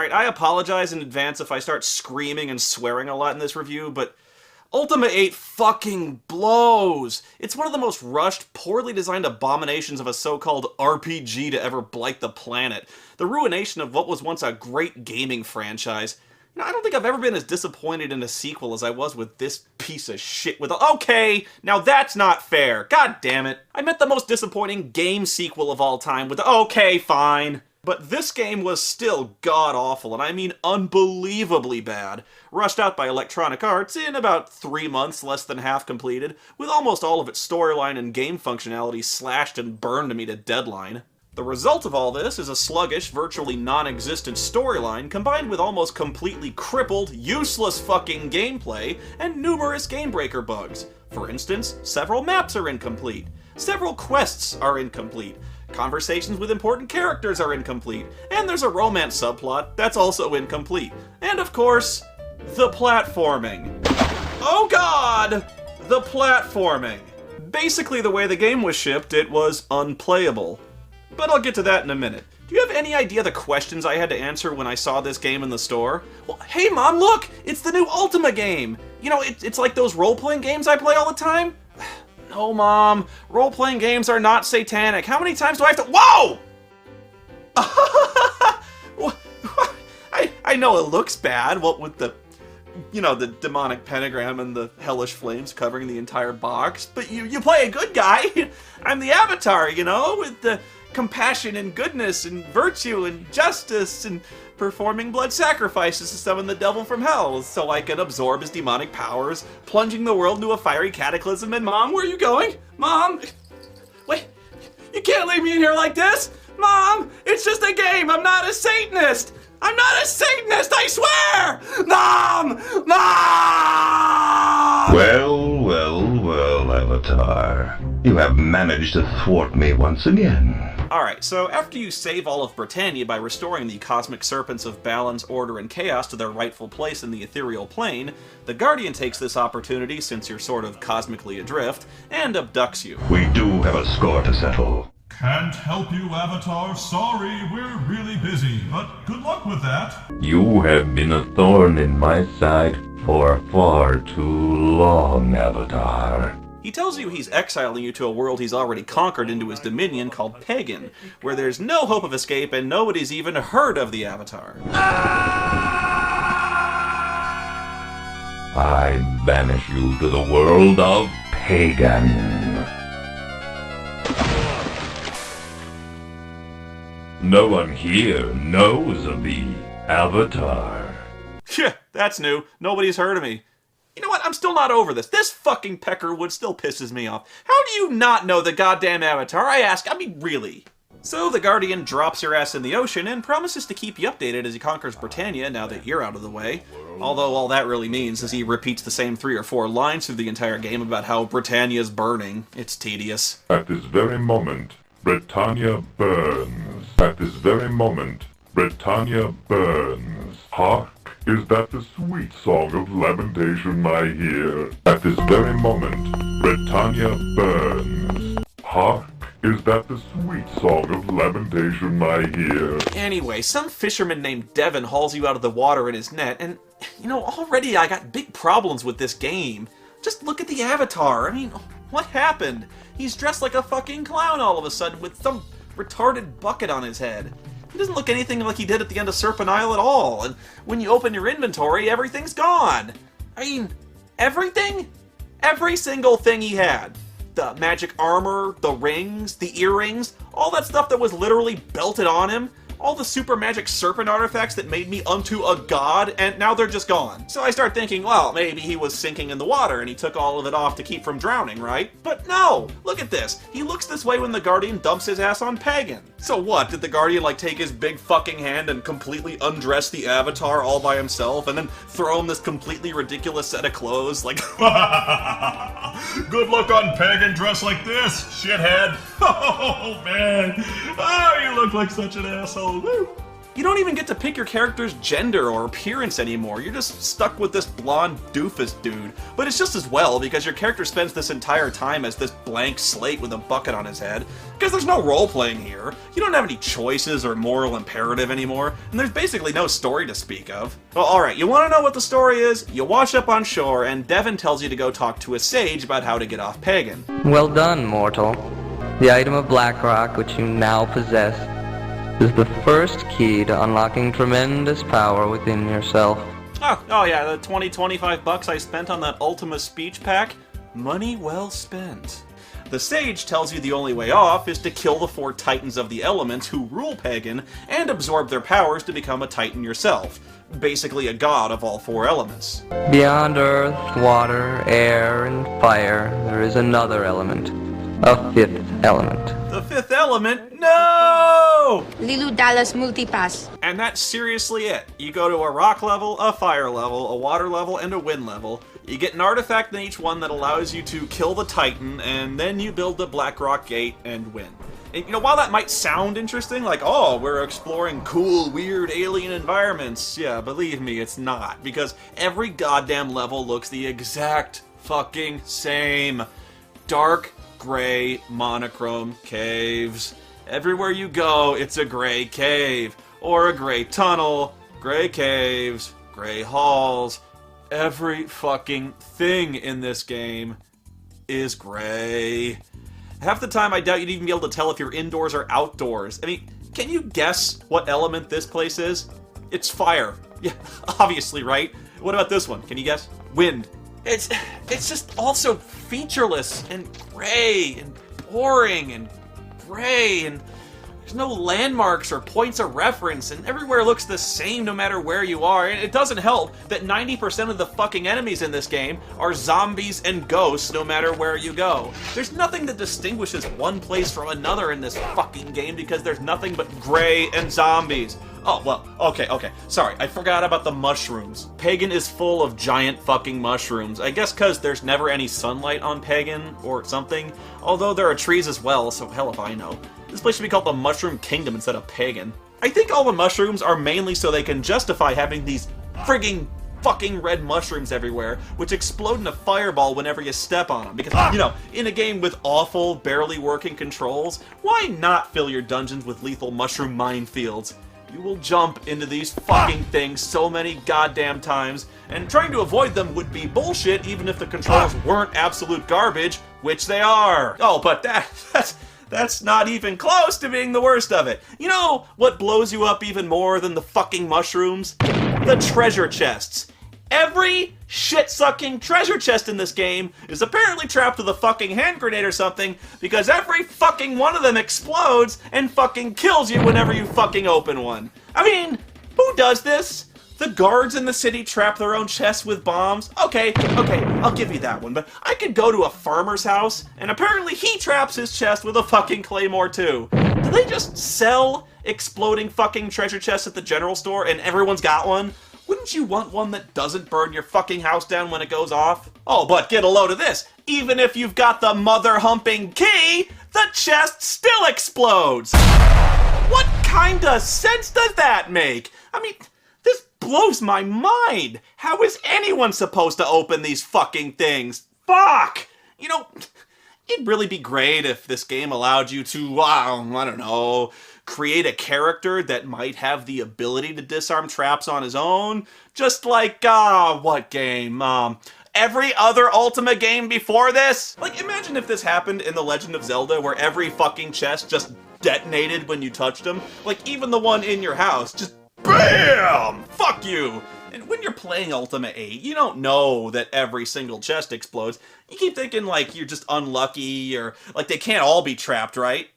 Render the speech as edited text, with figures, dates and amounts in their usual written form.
Alright, I apologize in advance if I start screaming and swearing a lot in this review, but Ultima 8 fucking blows! It's one of the most rushed, poorly designed abominations of a so-called RPG to ever blight the planet. The ruination of what was once a great gaming franchise. You know, I don't think I've ever been as disappointed in a sequel as I was with this piece of shit with okay, now that's not fair. God damn it. I meant the most disappointing game sequel of all time with okay, fine. But this game was still god-awful, and I mean unbelievably bad. Rushed out by Electronic Arts in about 3 months, less than half completed, with almost all of its storyline and game functionality slashed and burned to meet a deadline. The result of all this is a sluggish, virtually non-existent storyline combined with almost completely crippled, useless fucking gameplay and numerous game-breaker bugs. For instance, several maps are incomplete. Several quests are incomplete. Conversations with important characters are incomplete. And there's a romance subplot that's also incomplete. And of course, the platforming. Oh god! The platforming. Basically, the way the game was shipped, it was unplayable. But I'll get to that in a minute. Do you have any idea the questions I had to answer when I saw this game in the store? Well, hey Mom, look! It's the new Ultima game! You know, it's like those role-playing games I play all the time? No, Mom. Role-playing games are not satanic. How many times do I have to— Whoa! I know it looks bad, what with the, you know, the demonic pentagram and the hellish flames covering the entire box, but you play a good guy. I'm the Avatar, you know, with the compassion and goodness and virtue and justice and performing blood sacrifices to summon the devil from hell so I can absorb his demonic powers, plunging the world into a fiery cataclysm. And Mom, where are you going? Mom! Wait, you can't leave me in here like this! Mom, it's just a game! I'm not a Satanist! I'm not a Satanist, I swear! Mom! Mom! Well, Avatar. You have managed to thwart me once again. Alright, so after you save all of Britannia by restoring the cosmic serpents of balance, order, and chaos to their rightful place in the ethereal plane, the Guardian takes this opportunity, since you're sort of cosmically adrift, and abducts you. We do have a score to settle. Can't help you, Avatar. Sorry, we're really busy, but good luck with that. You have been a thorn in my side for far too long, Avatar. He tells you he's exiling you to a world he's already conquered into his dominion called Pagan, where there's no hope of escape and nobody's even heard of the Avatar. I banish you to the world of Pagan. No one here knows of the Avatar. Yeah, that's new. Nobody's heard of me. You know what? I'm still not over this. This fucking Peckerwood still pisses me off. How do you not know the goddamn Avatar? I ask. I mean, really. So the Guardian drops your ass in the ocean and promises to keep you updated as he conquers Britannia now that you're out of the way. Although all that really means is he repeats the same 3 or 4 lines through the entire game about how Britannia's burning. It's tedious. At this very moment, Britannia burns. At this very moment, Britannia burns. Hark! Is that the sweet song of lamentation I hear? At this very moment, Britannia burns. Hark! Is that the sweet song of lamentation I hear? Anyway, some fisherman named Devin hauls you out of the water in his net, and, you know, already I got big problems with this game. Just look at the Avatar. I mean, what happened? He's dressed like a fucking clown all of a sudden with some retarded bucket on his head. He doesn't look anything like he did at the end of Serpent Isle at all, and when you open your inventory, everything's gone. I mean, everything? Every single thing he had. The magic armor, the rings, the earrings, all that stuff that was literally belted on him, all the super magic serpent artifacts that made me unto a god, and now they're just gone. So I start thinking, well, maybe he was sinking in the water and he took all of it off to keep from drowning, right? But no! Look at this! He looks this way when the Guardian dumps his ass on Pagan. So what, did the Guardian like take his big fucking hand and completely undress the Avatar all by himself and then throw him this completely ridiculous set of clothes? Like, Good luck on Pagan dressed like this, shithead. Oh, man. Oh, you look like such an asshole. Woo. You don't even get to pick your character's gender or appearance anymore. You're just stuck with this blonde doofus dude. But it's just as well, because your character spends this entire time as this blank slate with a bucket on his head. Because there's no role-playing here. You don't have any choices or moral imperative anymore, and there's basically no story to speak of. Well, alright, you want to know what the story is? You wash up on shore, and Devin tells you to go talk to a sage about how to get off Pagan. Well done, mortal. The item of Blackrock which you now possess is the first key to unlocking tremendous power within yourself. Oh yeah, the 25 bucks I spent on that Ultima speech pack? Money well spent. The sage tells you the only way off is to kill the 4 titans of the elements who rule Pagan and absorb their powers to become a titan yourself. Basically a god of all 4 elements. Beyond earth, water, air, and fire, there is another element. A 5th element. The 5th element? No! Lilu Dallas Multipass. And that's seriously it. You go to a rock level, a fire level, a water level, and a wind level. You get an artifact in each one that allows you to kill the titan, and then you build the Blackrock Gate and win. And, while that might sound interesting, like, oh, we're exploring cool, weird alien environments, yeah, believe me, it's not. Because every goddamn level looks the exact fucking same. Dark, gray, monochrome caves. Everywhere you go, it's a gray cave. Or a gray tunnel, gray caves, gray halls. Every fucking thing in this game is gray. Half the time, I doubt you'd even be able to tell if you're indoors or outdoors. I mean, can you guess what element this place is? It's fire. Yeah, obviously, right? What about this one? Can you guess? Wind. It's just also featureless and gray and boring and gray, and there's no landmarks or points of reference, and everywhere looks the same no matter where you are. And it doesn't help that 90% of the fucking enemies in this game are zombies and ghosts no matter where you go. There's nothing that distinguishes one place from another in this fucking game because there's nothing but gray and zombies. Oh, well, okay, sorry, I forgot about the mushrooms. Pagan is full of giant fucking mushrooms. I guess because there's never any sunlight on Pagan, or something. Although there are trees as well, so hell if I know. This place should be called the Mushroom Kingdom instead of Pagan. I think all the mushrooms are mainly so they can justify having these frigging fucking red mushrooms everywhere, which explode in a fireball whenever you step on them. Because, in a game with awful, barely working controls, why not fill your dungeons with lethal mushroom minefields? You will jump into these fucking things so many goddamn times, and trying to avoid them would be bullshit even if the controls weren't absolute garbage, which they are. Oh, but that's not even close to being the worst of it. You know what blows you up even more than the fucking mushrooms? The treasure chests. Every shit-sucking treasure chest in this game is apparently trapped with a fucking hand grenade or something, because every fucking one of them explodes and fucking kills you whenever you fucking open one. I mean, who does this? The guards in the city trap their own chests with bombs? Okay, I'll give you that one, but I could go to a farmer's house, and apparently he traps his chest with a fucking claymore too. Do they just sell exploding fucking treasure chests at the general store and everyone's got one? Wouldn't you want one that doesn't burn your fucking house down when it goes off? Oh, but get a load of this. Even if you've got the mother-humping key, the chest still explodes. What kind of sense does that make? I mean, this blows my mind. How is anyone supposed to open these fucking things? Fuck! It'd really be great if this game allowed you to, I don't know, create a character that might have the ability to disarm traps on his own. Just like, what game? Every other Ultima game before this? Like, imagine if this happened in The Legend of Zelda, where every fucking chest just detonated when you touched them. Like, even the one in your house, just BAM! Fuck you! And when you're playing Ultima 8, you don't know that every single chest explodes. You keep thinking, like, you're just unlucky, or, like, they can't all be trapped, right?